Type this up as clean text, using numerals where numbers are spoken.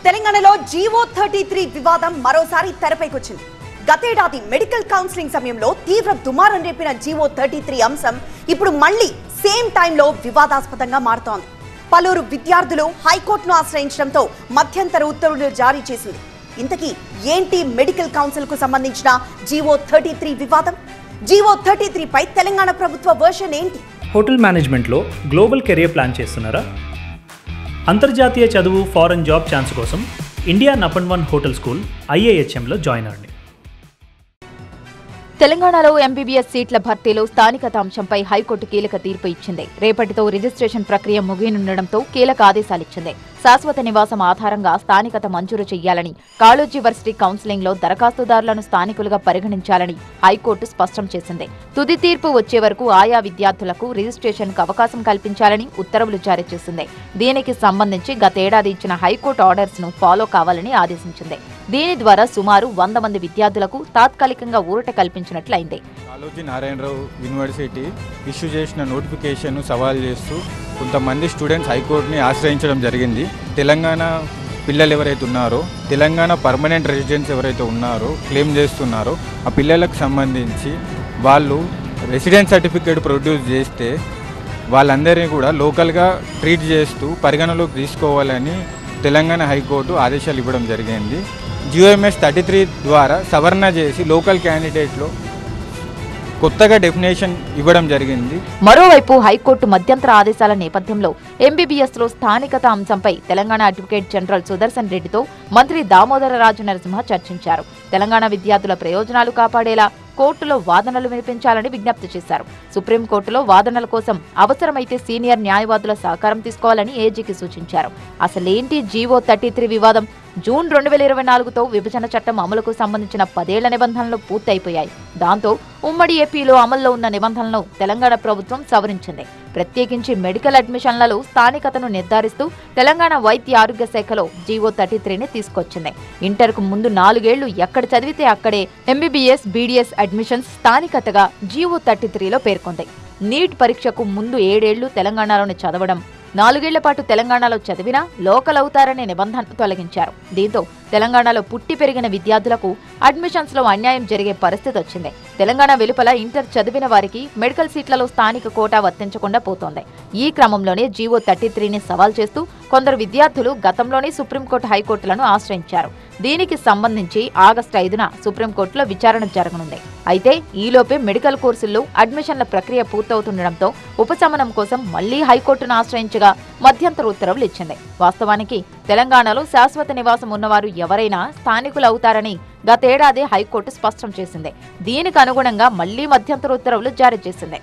తెలంగాణలో జీవో 33 వివాదం మరోసారి తెరపైకొచ్చింది. గతేడాది మెడికల్ కౌన్సిలింగ్ సమయంలో తీవ్ర దుమారం రేపిన జీవో 33 అంశం ఇప్పుడు మళ్ళీ సేమ్ టైంలో వివాదాస్పదంగా మారుతోంది. పలువురు విద్యార్థులు హైకోర్టును ఆశ్రయించడంతో మధ్యంతర ఉత్తర్వులు జారీ చేసింది. ఇంతకీ ఏంటి మెడికల్ కౌన్సిల్ కు సంబంధించిన జీవో 33 వివాదం? జీవో 33 పై తెలంగాణ ప్రభుత్వ వర్షన్ ఏంటి? హోటల్ మేనేజ్మెంట్లో గ్లోబల్ కెరియర్ ప్లాన్ చేస్తున్నారా? అంతర్జాతీయ చదువు ఫారెన్ జాబ్ ఛాన్స్ కోసం ఇండియా నంబర్ 1 హోటల్ స్కూల్ IIHMలో జాయిన్ అవ్వండి. తెలంగాణలో ఎంబీబీఎస్ సీట్ల భర్తీలో స్థానికత అంశంపై హైకోర్టు కీలక తీర్పు ఇచ్చింది. రేపటితో రిజిస్ట్రేషన్ ప్రక్రియ ముగియనుండడంతో కీలక ఆదేశాలిచ్చింది. శాశ్వత నివాసం ఆధారంగా స్థానికత మంజూరు చేయాలని, కాళోజీ వర్సిటీ కౌన్సిలింగ్లో దరఖాస్తుదారులను స్థానికులుగా పరిగణించాలని హైకోర్టు స్పష్టం చేసింది. తుది తీర్పు వచ్చే వరకు ఆయా విద్యార్థులకు రిజిస్ట్రేషన్కు అవకాశం కల్పించాలని ఉత్తర్వులు జారీ చేసింది. దీనికి సంబంధించి గతేడాది ఇచ్చిన హైకోర్టు ఆర్డర్స్ ను ఫాలో కావాలని ఆదేశించింది. దీని ద్వారా సుమారు 100 మంది విద్యార్థులకు తాత్కాలికంగా ఊరట కల్పించినట్లయింది. కాళోజీ నారాయణరావు యూనివర్సిటీ ఇష్యూ చేసిన నోటిఫికేషన్ను సవాల్ చేస్తూ కొంతమంది స్టూడెంట్స్ హైకోర్టుని ఆశ్రయించడం జరిగింది. తెలంగాణ పిల్లలు ఎవరైతే ఉన్నారో, తెలంగాణ పర్మనెంట్ రెసిడెంట్స్ ఎవరైతే ఉన్నారో క్లెయిమ్ చేస్తున్నారో ఆ పిల్లలకు సంబంధించి వాళ్ళు రెసిడెన్స్ సర్టిఫికేట్ ప్రొడ్యూస్ చేస్తే వాళ్ళందరినీ కూడా లోకల్గా ట్రీట్ చేస్తూ పరిగణలోకి తీసుకోవాలని తెలంగాణ హైకోర్టు ఆదేశాలు ఇవ్వడం జరిగింది. GOMS 33 ద్వారా సవరణ చేసి లోకల్ క్యాండిడేట్లో కొత్తగా డెఫినేషన్ ఇవ్వడం జరిగింది. మరోవైపు హైకోర్టు మధ్యంతర ఆదేశాల నేపథ్యంలో ఎంబీబీఎస్లో స్థానికత అంశంపై తెలంగాణ అడ్వకేట్ జనరల్ సుదర్శన్ రెడ్డితో మంత్రి దామోదర రాజు నరసింహ చర్చించారు. తెలంగాణ విద్యార్థుల ప్రయోజనాలు కాపాడేలా కోర్టులో వాదనలు వినిపించాలని విజ్ఞప్తి చేశారు. సుప్రీంకోర్టులో వాదనల కోసం అవసరమైతే సీనియర్ న్యాయవాదుల సహకారం తీసుకోవాలని ఏజీకి సూచించారు. అసలేంటి జీవో 33 వివాదం? జూన్ 2024తో విభజన చట్టం అమలుకు సంబంధించిన 10 ఏళ్ల నిబంధనలు పూర్తయిపోయాయి. దాంతో ఉమ్మడి ఏపీలో అమల్లో ఉన్న నిబంధనలను తెలంగాణ ప్రభుత్వం సవరించింది. ప్రత్యేకించి మెడికల్ అడ్మిషన్లలో స్థానికతను నిర్ధారిస్తూ తెలంగాణ వైద్య ఆరోగ్య శాఖలో జీవో 33ని తీసుకొచ్చింది. ఇంటర్కు ముందు 4 ఏళ్లు ఎక్కడ చదివితే అక్కడే ఎంబీబీఎస్, BDS అడ్మిషన్స్ స్థానికతగా జీవో 33లో పేర్కొంది. నీట్ పరీక్షకు ముందు 7 ఏళ్లు తెలంగాణలోనే చదవడం, 4 ఏళ్ల పాటు తెలంగాణలో చదివినా లోకల్ అవుతారనే నిబంధనను తొలగించారు. దీంతో తెలంగాణలో పుట్టి పెరిగిన విద్యార్థులకు అడ్మిషన్స్ లో అన్యాయం జరిగే పరిస్థితి వచ్చింది. తెలంగాణ వెలుపల ఇంటర్ చదివిన వారికి మెడికల్ సీట్లలో స్థానిక కోటా వర్తించకుండా పోతోంది. ఈ క్రమంలోనే జీవో 33ని సవాల్ చేస్తూ కొందరు విద్యార్థులు గతంలోనే సుప్రీంకోర్టు, హైకోర్టులను ఆశ్రయించారు. దీనికి సంబంధించి ఆగస్టు 5న సుప్రీంకోర్టులో విచారణ జరగనుంది. అయితే ఈలోపే మెడికల్ కోర్సుల్లో అడ్మిషన్ల ప్రక్రియ పూర్తవుతుండటంతో ఉపశమనం కోసం మళ్లీ హైకోర్టును ఆశ్రయించగా మధ్యంతర ఉత్తర్వులు ఇచ్చింది. వాస్తవానికి తెలంగాణలో శాశ్వత నివాసం ఉన్నవారు ఎవరైనా స్థానికులవుతారని గతేడాది హైకోర్టు స్పష్టం చేసింది. దీనికి అనుగుణంగా మళ్లీ మధ్యంతర ఉత్తర్వులు జారీ చేసింది.